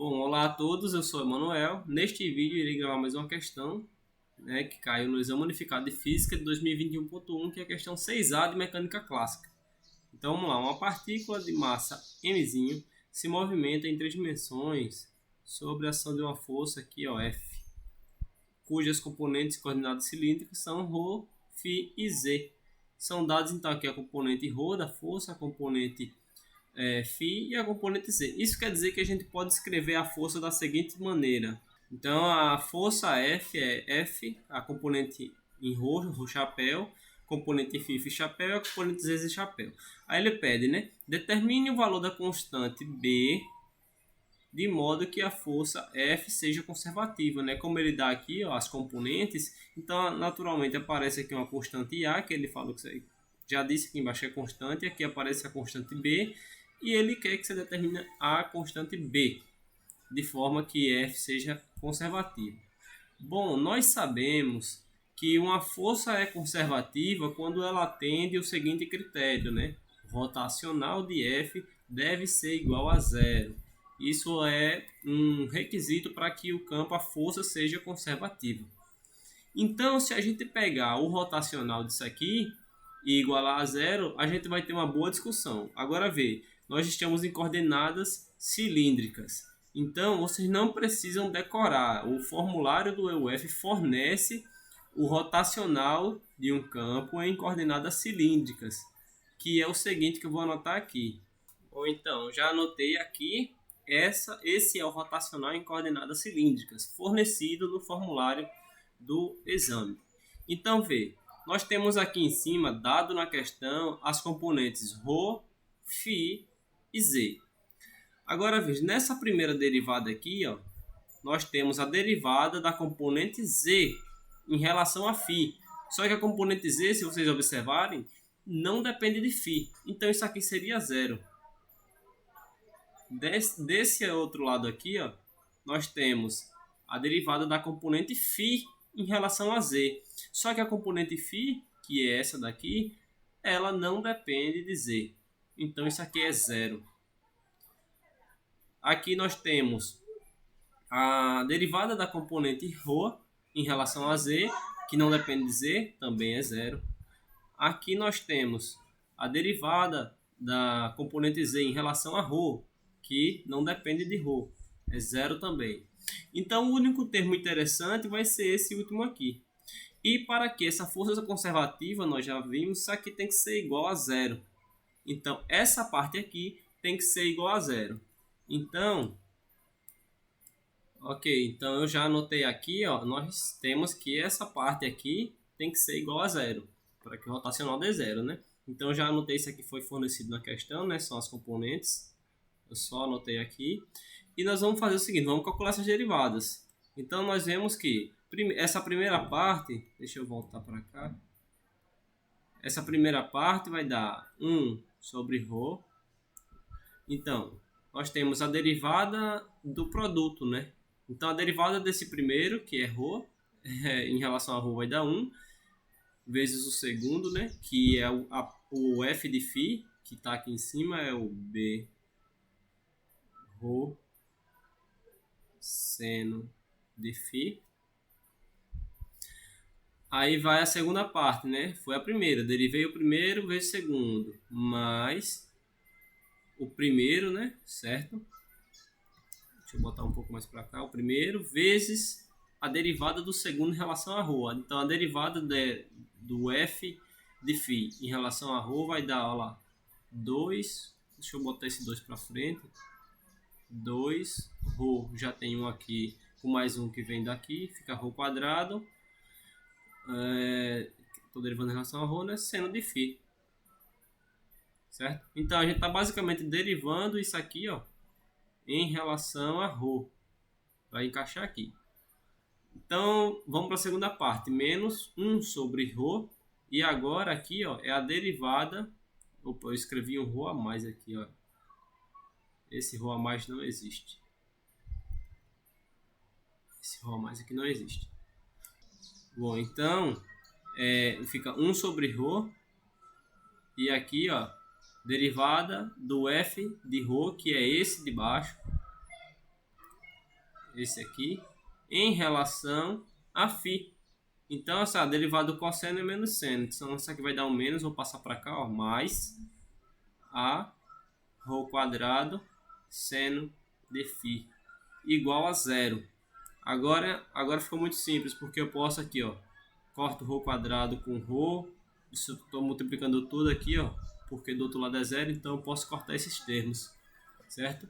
Bom, olá a todos, eu sou Emanuel. Neste vídeo irei gravar mais uma questão, que caiu no Exame Unificado de Física de 2021.1, que é a questão 6A de Mecânica Clássica. Então vamos lá, uma partícula de massa m se movimenta em três dimensões sob a ação de uma força aqui, F, cujas componentes e coordenadas cilíndricas são ρ, φ e z. São dados então aqui a componente ρ da força, a componente φ e a componente z. Isso quer dizer que a gente pode escrever a força da seguinte maneira. Então a força F é F, a componente em ρ, chapéu, componente em φ, chapéu, e a componente z, chapéu. Aí ele pede, determine o valor da constante B de modo que a força F seja conservativa, Como ele dá aqui, as componentes, então naturalmente aparece aqui uma constante A, que ele falou que já disse aqui embaixo é constante, aqui aparece a constante B, e ele quer que você determine a constante B, de forma que F seja conservativa. Bom, nós sabemos que uma força é conservativa quando ela atende o seguinte critério, rotacional de F deve ser igual a zero. Isso é um requisito para que o campo, a força, seja conservativa. Então, se a gente pegar o rotacional disso aqui e igualar a zero, a gente vai ter uma boa discussão. Agora vê, nós estamos em coordenadas cilíndricas. Então, vocês não precisam decorar. O formulário do EUF fornece o rotacional de um campo em coordenadas cilíndricas, que é o seguinte que eu vou anotar aqui. Ou então, já anotei aqui, esse é o rotacional em coordenadas cilíndricas, fornecido no formulário do exame. Então, vê, nós temos aqui em cima, dado na questão, as componentes ρ, φ e z. Agora, veja, nessa primeira derivada aqui, nós temos a derivada da componente z em relação a φ. Só que a componente z, se vocês observarem, não depende de φ. Então, isso aqui seria zero. Desse outro lado aqui, nós temos a derivada da componente φ em relação a z. Só que a componente φ, que é essa daqui, ela não depende de z. Então, isso aqui é zero. Aqui nós temos a derivada da componente ρ em relação a z, que não depende de z, também é zero. Aqui nós temos a derivada da componente z em relação a ρ, que não depende de ρ, é zero também. Então o único termo interessante vai ser esse último aqui. E para que essa força conservativa, nós já vimos, isso aqui tem que ser igual a zero. Então essa parte aqui tem que ser igual a zero. Então, então eu já anotei aqui, nós temos que essa parte aqui tem que ser igual a zero, para que o rotacional dê zero, Então eu já anotei, isso aqui foi fornecido na questão, são as componentes. Eu só anotei aqui. E nós vamos fazer o seguinte, vamos calcular essas derivadas. Então nós vemos que essa primeira parte, deixa eu voltar para cá. Essa primeira parte vai dar 1 sobre ρ. Então, nós temos a derivada do produto, Então a derivada desse primeiro, que é ρ, em relação a ρ vai dar 1, vezes o segundo, que é o f de φ, que está aqui em cima, é o b ρ seno de φ. Aí vai a segunda parte, Foi a primeira, derivei o primeiro vezes o segundo, mais o primeiro, certo? Deixa eu botar um pouco mais para cá, o primeiro vezes a derivada do segundo em relação a ρ. Então a derivada do f de φ em relação a ρ vai dar, 2, deixa eu botar esse 2 para frente, 2, ρ, já tem um aqui, com mais um que vem daqui, fica ρ quadrado, estou derivando em relação a ρ, seno de φ, certo? Então a gente está basicamente derivando isso aqui, em relação a ρ, vai encaixar aqui. Então vamos para a segunda parte, menos 1 sobre ρ, e agora aqui, é a derivada, opa, eu escrevi um ρ a mais aqui, esse ρ a mais não existe. Esse ρ a mais aqui não existe. Bom, então, fica 1 sobre ρ. E aqui, derivada do f de ρ, que é esse de baixo. esse aqui, em relação a φ. Então, essa derivada do cosseno é menos seno. Então, isso aqui vai dar um menos, vou passar para cá, ó, mais a rho quadrado seno de φ igual a zero. Agora ficou muito simples, porque eu posso aqui, ó, corto rho quadrado com rho. Isso eu estou multiplicando tudo aqui, ó, porque do outro lado é zero, então eu posso cortar esses termos, certo?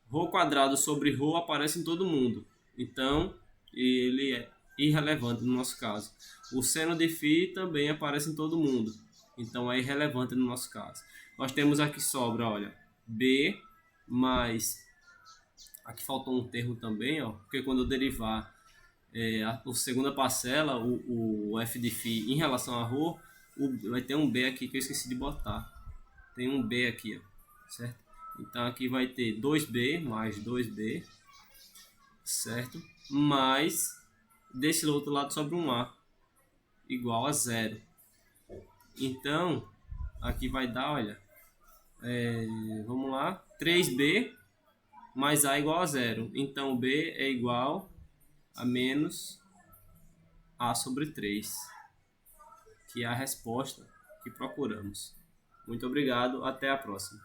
Rho quadrado sobre rho aparece em todo mundo, então ele é irrelevante no nosso caso. O seno de φ também aparece em todo mundo, então é irrelevante no nosso caso. Nós temos aqui sobra, olha, b mais... Aqui faltou um termo também, ó, porque quando eu derivar a segunda parcela, o f de φ em relação a ρ, vai ter um b aqui que eu esqueci de botar. Tem um b aqui, ó, certo? Então aqui vai ter 2b mais 2b, certo? Mais, desse outro lado sobra um a, igual a zero. Então, aqui vai dar, olha, vamos lá, 3b mais a igual a zero. Então, b é igual a menos a sobre 3, que é a resposta que procuramos. Muito obrigado, até a próxima.